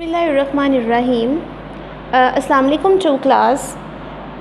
Bismillahirrahmanirrahim. अस्सलाम वालेकुम to class.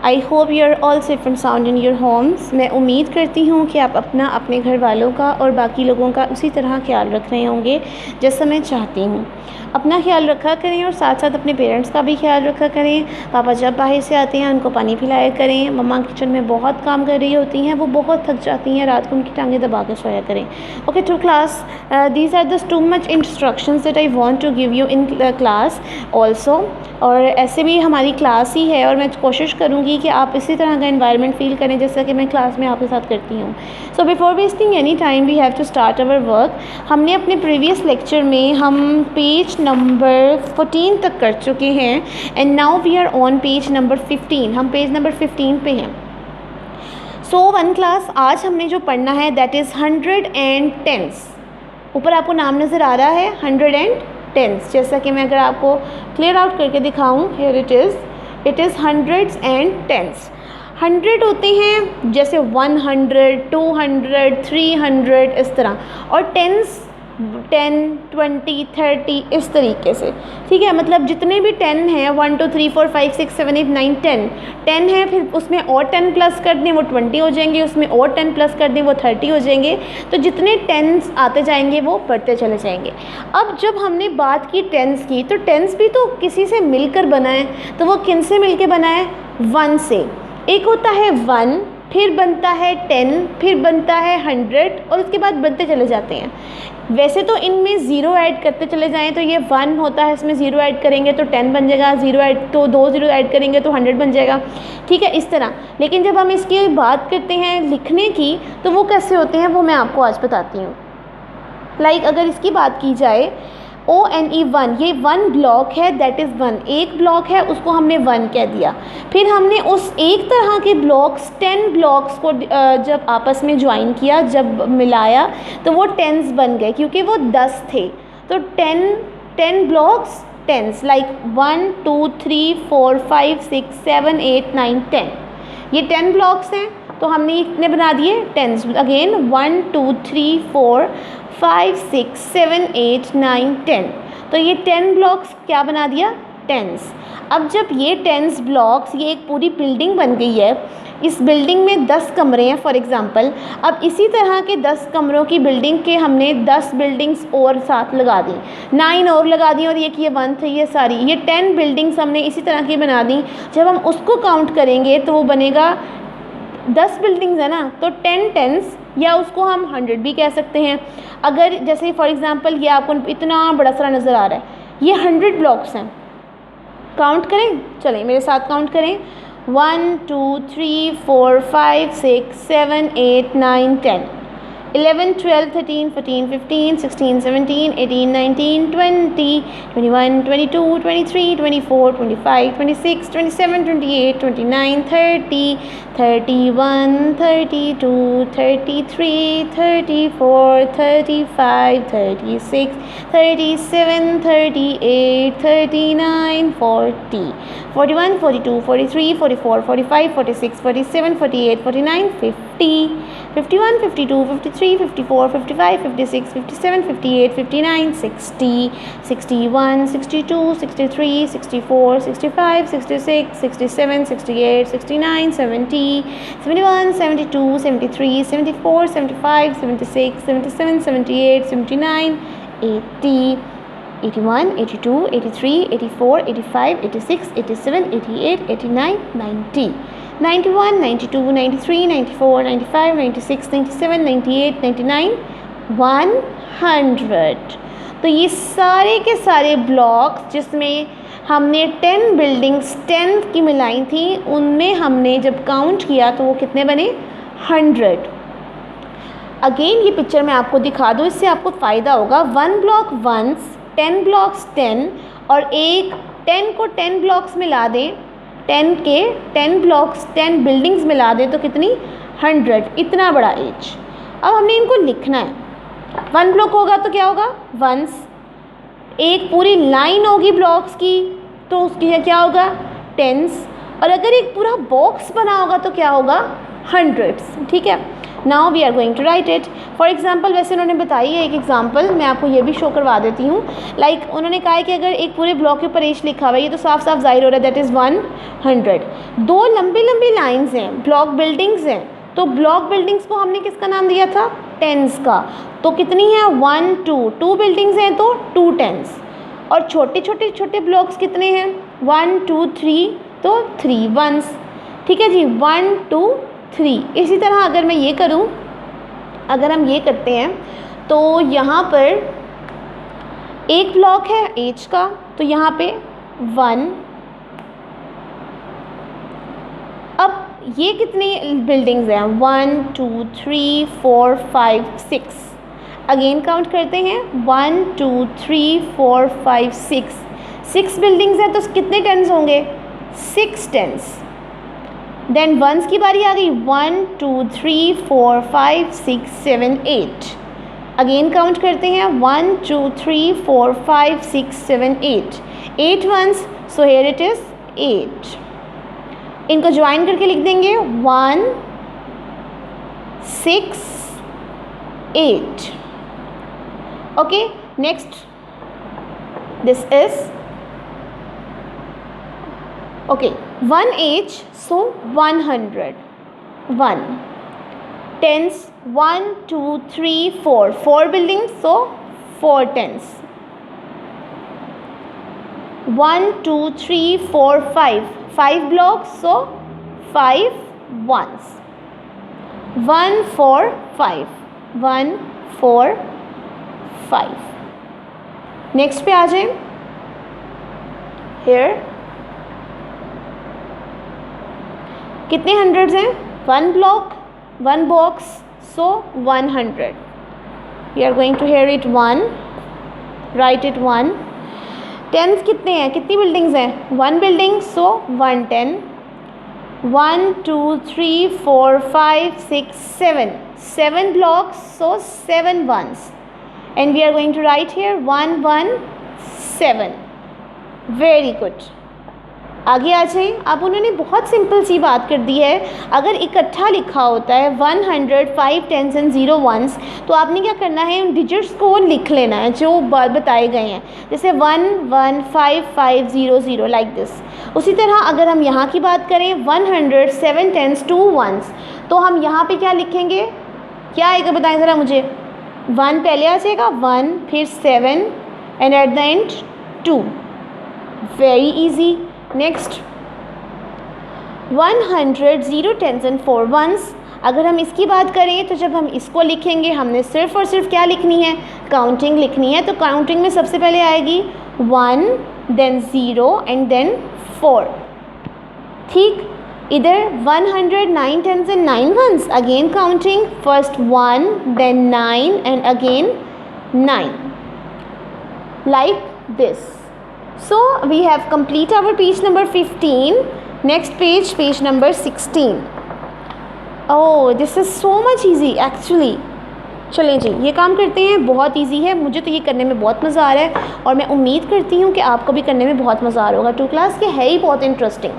I hope you are all safe and sound in your homes. मैं उम्मीद करती हूँ कि आप अपने घर वालों का और बाकी लोगों का उसी तरह ख्याल रख रहे होंगे जैसा मैं चाहती हूँ. अपना ख्याल रखा करें और साथ साथ अपने पेरेंट्स का भी ख्याल रखा करें. पापा जब बाहर से आते हैं उनको पानी पिलाया करें. मम्मा किचन में बहुत काम कर रही होती हैं, वो बहुत थक जाती हैं, रात को उनकी टांगें दबा के सोया करें. Okay to class, these are the too much instructions that I want to give you in class also. और ऐसे भी हमारी क्लास ही है और मैं कोशिश करूँगी कि आप इसी तरह का एनवायरनमेंट फ़ील करें जैसा कि मैं क्लास में आपके साथ करती हूँ. So before wasting any time we have to start our work. हमने अपने प्रीवियस लेक्चर में हम पेज नंबर 14 तक कर चुके हैं and now we are on page number 15. हम पेज नंबर 15 पे हैं. सो वन क्लास, आज हमने जो पढ़ना है दैट इज़ 110s. ऊपर आपको नाम नज़र आ रहा है 110s. जैसा कि मैं अगर आपको क्लियर आउट करके दिखाऊं, here it is 100s and 10s. 100 होते हैं जैसे 100, 200, 300 इस तरह, और 10s 10, 20, 30 इस तरीके से. ठीक है, मतलब जितने भी 10 हैं 1 2 3 4 5 6 7 8 9 10 है, फिर उसमें और 10 प्लस कर दें वो 20 हो जाएंगे, उसमें और 10 प्लस कर दें वो 30 हो जाएंगे. तो जितने 10s आते जाएंगे वो बढ़ते चले जाएंगे. अब जब हमने बात की 10s की, तो 10s भी तो किसी से मिलकर बना है. तो वो किन से मिलकर बना है? 1 से. एक होता है 1, फिर बनता है 10, फिर बनता है 100 और उसके बाद बनते चले जाते हैं. वैसे तो इनमें ज़ीरो ऐड करते चले जाएं तो ये 1 होता है, इसमें ज़ीरो ऐड करेंगे तो 10 बन जाएगा, ज़ीरो ऐड तो 2 ज़ीरो ऐड करेंगे तो 100 बन जाएगा. ठीक है, इस तरह. लेकिन जब हम इसकी बात करते हैं लिखने की, तो वो कैसे होते हैं वो मैं आपको आज बताती हूँ. लाइक अगर इसकी बात की जाए ONE1, ये 1 ब्लॉक है, दैट इज़ 1. एक ब्लॉक है उसको हमने 1 कह दिया. फिर हमने उस एक तरह के ब्लॉक्स 10 ब्लॉक्स को जब आपस में ज्वाइन किया, जब मिलाया, तो वो 10s बन गए क्योंकि वो 10 थे. तो 10 ब्लॉक्स 10s, लाइक 1 2 3 4 5 6 7 8 9 10. ये 10 ब्लॉक्स हैं, तो हमने इतने बना दिए 10s. अगेन 1 2 3 4 5 6 7 8 9 10. तो ये 10 ब्लॉक्स क्या बना दिया? 10s. अब जब ये 10s ब्लॉक्स, ये एक पूरी बिल्डिंग बन गई है. इस बिल्डिंग में 10 कमरे हैं फॉर एग्ज़ाम्पल. अब इसी तरह के 10 कमरों की बिल्डिंग के हमने 10 बिल्डिंग्स और साथ लगा दी, 9 और लगा दी, और ये 1 थी, ये सारी ये 10 बिल्डिंग्स हमने इसी तरह की बना दी. जब हम उसको काउंट करेंगे तो वो बनेगा 10 बिल्डिंग्स है ना, तो 10 10s, या उसको हम 100 भी कह सकते हैं. अगर जैसे फॉर एग्ज़ाम्पल ये आपको इतना बड़ा सारा नज़र आ रहा है, ये 100 ब्लॉक्स हैं. काउंट करें, चलें मेरे साथ काउंट करें. 1 2 3 4 5 6 7 8 9 10 11 12 13 14 15 16 17 18 19 20 21 22 23 24 25 26 27 28 29 30 31 32 33 34 35 36 37 38 39 40 41 42 43 44 45 46 47 48 49 50 51 52 53 54 55 56 57 58 59 60 61 62 63 64 65 66 67 68 69 70 71 72 73 74 75 76 77 78 79 80 81 82 83 84 85 86 87 88 89 90 91 92 93 94 95 96 97 98 99 100. तो ये सारे के सारे ब्लॉक्स जिसमें हमने 10 बिल्डिंग्स 10 की मिलाई थी, उनमें हमने जब काउंट किया तो वो कितने बने? 100. अगेन ये पिक्चर मैं आपको दिखा दूँ, इससे आपको फ़ायदा होगा. 1 ब्लॉक 1s, 10 ब्लॉक्स 10, और एक 10 को 10 ब्लॉक्स मिला दें, 10 के 10 ब्लॉक्स 10 बिल्डिंग्स मिला दें तो कितनी? 100. इतना बड़ा एज. अब हमने इनको लिखना है. 1 ब्लॉक होगा तो क्या होगा? 1s. एक पूरी लाइन होगी ब्लॉक्स की तो उसकी क्या होगा? 10s. और अगर एक पूरा बॉक्स बना होगा तो क्या होगा? 100s. ठीक है, now we are going to write it. For example वैसे उन्होंने बताई है एक एग्जांपल, मैं आपको ये भी शो करवा देती हूँ। लाइक उन्होंने कहा है कि अगर एक पूरे ब्लॉक के ऊपर एज लिखा हुआ है, ये तो साफ साफ जाहिर हो रहा है, दैट इज़ 100। दो लंबी लंबी लाइन्स हैं, ब्लॉक बिल्डिंग्स हैं, तो ब्लॉक बिल्डिंग्स को हमने किसका नाम दिया था? टेंस का। तो कितनी है? 1 2, 2 बिल्डिंग्स हैं तो 2 टेंस। और छोटे छोटे छोटे ब्लॉक्स कितने हैं? 1 2 3, तो 3 वंस। ठीक है जी, 1 2 3। इसी तरह अगर मैं ये करूँ, अगर हम ये करते हैं तो यहाँ पर एक ब्लॉक है एज का, तो यहाँ पे 1। अब ये कितनी बिल्डिंग्स हैं? 1 2 3 4 5 6। अगेन काउंट करते हैं, 1 2 3 4 5 6 बिल्डिंग्स हैं, तो कितने टेंस होंगे? 6 टेंस। देन वंस की बारी आ गई, 1 2 3 4 5 6 7 8। अगेन काउंट करते हैं, 1 2 3 4 5 6 7 8 ones, so here it is 8। इनको ज्वाइन करके लिख देंगे 1 6 8। Okay, next this is okay, 1 age, so 100, 1 tens, 1 2 3 4 buildings, so 4 tens, 1 2 3 4 5 blocks, so 5 ones, 1 4 5, 1 4 5। Next पे आ जाए, here कितने हंड्रेड्स हैं? 1 block 1 box, so 100। We are going to here it 1, write it 1। Tens कितने हैं? कितनी बिल्डिंग्स हैं? 1 building, so 1 10। 1 2 3 4 5 6 7 blocks, so 7 ones. And we are going to write here 1 1 7। Very good. आगे आ जाइए। अब उन्होंने बहुत सिंपल सी बात कर दी है, अगर इकट्ठा लिखा होता है 100 5 टेंस एंड 0 वंस, तो आपने क्या करना है? उन डिजिट्स को लिख लेना है जो बताए गए हैं, जैसे 1 1 5 5 0 0 लाइक दिस। उसी तरह अगर हम यहाँ की बात करें 100 7 टेंस 2 वंस, तो हम यहाँ पे क्या लिखेंगे? क्या आएगा बताएं ज़रा मुझे? 1 पहले आ जाएगा, 1 फिर 7 and at the end 2। Very easy. Next 100 0 tens and 4 ones. अगर हम इसकी बात करें तो जब हम इसको लिखेंगे हमने सिर्फ और सिर्फ क्या लिखनी है? काउंटिंग लिखनी है। तो काउंटिंग में सबसे पहले आएगी 1 देन 0 एंड देन 4। ठीक, इधर 100 9 tens and 9 ones, again counting, first 1 then 9 and again 9 like this. So we have complete our page number 15. Next page, page number 16. Oh, this is so much easy actually. चलें जी, ये काम करते हैं। बहुत easy है, मुझे तो ये करने में बहुत मज़ा आ रहा है और मैं उम्मीद करती हूँ कि आपको भी करने में बहुत मज़ा आ रहा होगा। 2 क्लास के है ही बहुत इंटरेस्टिंग।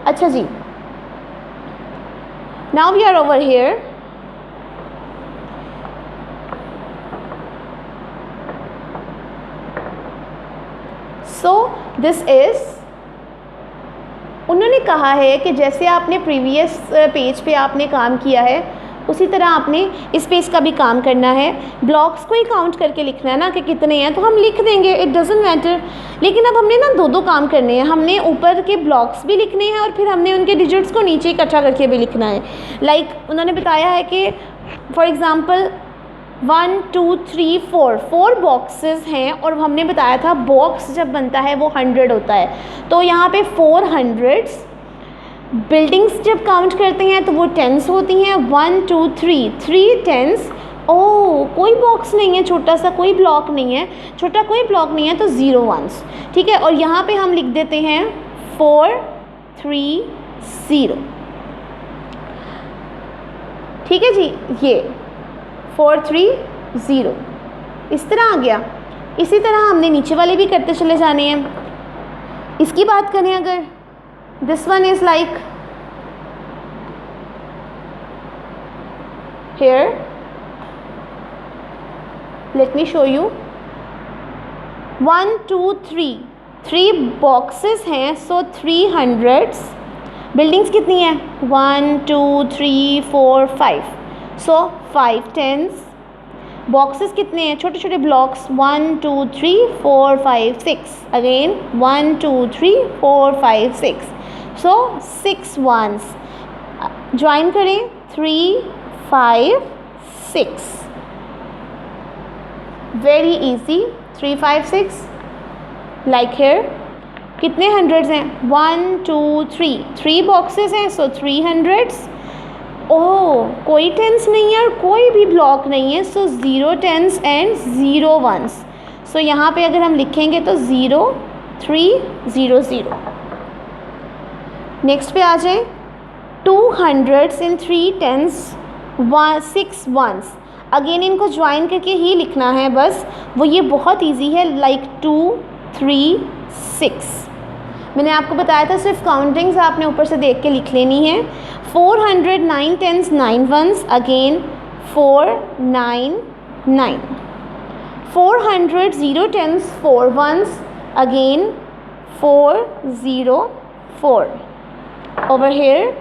अच्छा जी, now we are over here. So this is, उन्होंने कहा है कि जैसे आपने प्रीवियस पेज पे आपने काम किया है उसी तरह आपने इस पेज का भी काम करना है। ब्लॉक्स को ही काउंट करके लिखना है ना कि कितने हैं, तो हम लिख देंगे, इट डजंट मैटर। लेकिन अब हमने ना 2 काम करने हैं। हमने ऊपर के ब्लॉक्स भी लिखने हैं और फिर हमने उनके डिजिट्स को नीचे इकट्ठा करके भी लिखना है। लाइक उन्होंने बताया है कि फॉर एग्ज़ाम्पल 1 2 3 4 बॉक्सेस हैं और हमने बताया था बॉक्स जब बनता है वो 100 होता है। तो यहाँ पे 400 बिल्डिंग्स जब काउंट करते हैं तो वो टेंस होती हैं। 1 2 3 टेंस। ओह, कोई बॉक्स नहीं है, छोटा सा कोई ब्लॉक नहीं है, छोटा कोई ब्लॉक नहीं है, तो 0 वंस। ठीक है, और यहाँ पे हम लिख देते हैं 4 3 0। ठीक है जी, ये 4 3 0 इस तरह आ गया। इसी तरह हमने नीचे वाले भी करते चले जाने हैं। इसकी बात करें अगर, this one is like here, let me show you, 1 2 3 3 boxes हैं, सो 300s. बिल्डिंग्स कितनी है? 1 2 3 4 5, सो 5 10s. बॉक्सेस कितने हैं? छोटे छोटे ब्लॉक्स 1 2 3 4 5 6, अगेन 1 2 3 4 5 6, सो 6 1s. ज्वाइन करें 3 5 6, वेरी इजी. 3 5 6 like here. कितने हंड्रेड्स हैं? 1 2 3 3 बॉक्सेस हैं, सो 300s. ओह, कोई टेंस नहीं है और कोई भी ब्लॉक नहीं है, सो 0 10s एंड 0 1s. सो यहाँ पे अगर हम लिखेंगे तो 0 3 0 0. नेक्स्ट पे आ जाए. 200s इन 3 10s 6 1s. अगेन इनको ज्वाइन करके ही लिखना है बस, वो ये बहुत इजी है. लाइक 2 3 6. मैंने आपको बताया था सिर्फ काउंटिंग्स आपने ऊपर से देख के लिख लेनी है. 400 9 10s 9 1s, again 4 9 9. 400 0 10s 4 1s, again 4 0 4. Over here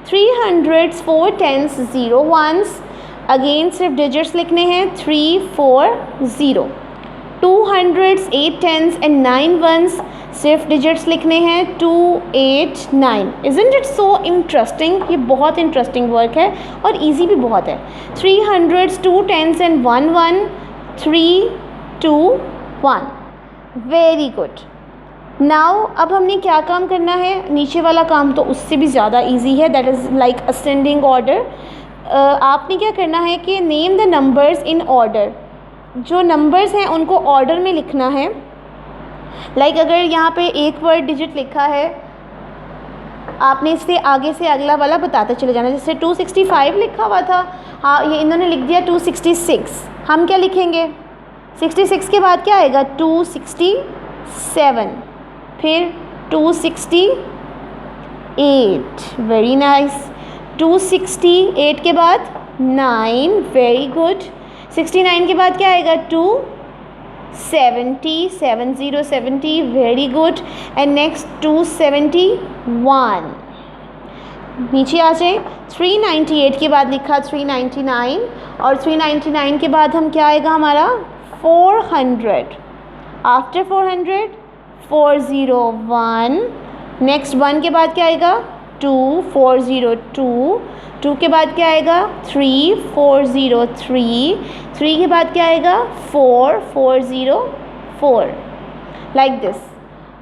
300s 4 10s 0 1s, again सिर्फ डिजिट्स लिखने हैं 3 4 0. 200s 8 10s एंड 9 1s, सिर्फ डिजिट्स लिखने हैं 2 8 9. Isn't it so interesting? ये बहुत इंटरेस्टिंग वर्क है और इजी भी बहुत है. 300s 2 10s and 1 1, 3 2 1. Very good. Now अब हमने क्या काम करना है? नीचे वाला काम तो उससे भी ज़्यादा इजी है, that is like ascending order. आपने क्या करना है कि name the numbers in order. जो नंबर्स हैं उनको ऑर्डर में लिखना है. लाइक अगर यहाँ पे एक वर्ड डिजिट लिखा है, आपने इससे आगे से अगला वाला बताते चले जाना. जैसे 265 लिखा हुआ था, हाँ ये इन्होंने लिख दिया 266. हम क्या लिखेंगे? 66 के बाद क्या आएगा? 267, फिर 268. Very nice. 268 के बाद 9. Very good. 69 के बाद क्या आएगा? 270 70 70. Very good. And next 271. नीचे आ जाए. 398 के बाद लिखा 399, और 399 के बाद हम क्या आएगा हमारा? 400. आफ्टर 400 401. नेक्स्ट 1 के बाद क्या आएगा? 2 402. 2 के बाद क्या आएगा? 3 403. 3 के बाद क्या आएगा? 4 404. Like this.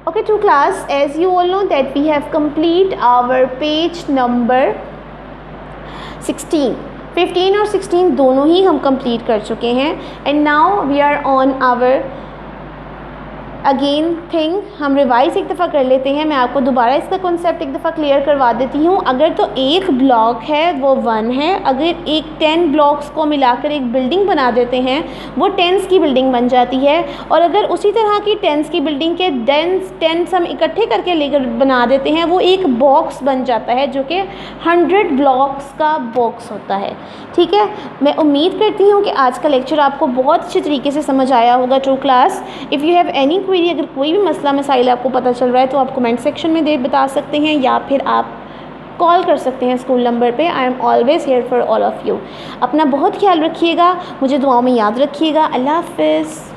Okay, to class, as you all know that we have complete our page number 16. 15 और 16 दोनों ही हम complete कर चुके हैं. And now we are on our again thing. हम रिवाइज़ एक दफ़ा कर लेते हैं. मैं आपको दोबारा इसका कॉन्सेप्ट एक दफ़ा क्लियर करवा देती हूँ. अगर तो एक ब्लॉक है वो 1 है. अगर एक 10 ब्लॉक्स को मिलाकर एक बिल्डिंग बना देते हैं वो 10s की बिल्डिंग बन जाती है. और अगर उसी तरह की 10s की बिल्डिंग के 10s हम इकट्ठे करके लेकर बना देते हैं, वो एक बॉक्स बन जाता है जो कि 100 ब्लॉक्स का बॉक्स होता है. ठीक है, मैं उम्मीद करती हूँ कि आज का लेक्चर आपको बहुत अच्छे तरीके से समझ आया होगा. To class, if you have any query, अगर कोई भी मसला मसाइल आपको पता चल रहा है तो आप कमेंट सेक्शन में बता सकते हैं, या फिर आप कॉल कर सकते हैं स्कूल नंबर पे. I am always here for all of you. अपना बहुत ख्याल रखिएगा, मुझे दुआओं में याद रखिएगा. अल्लाह हाफ़िज़.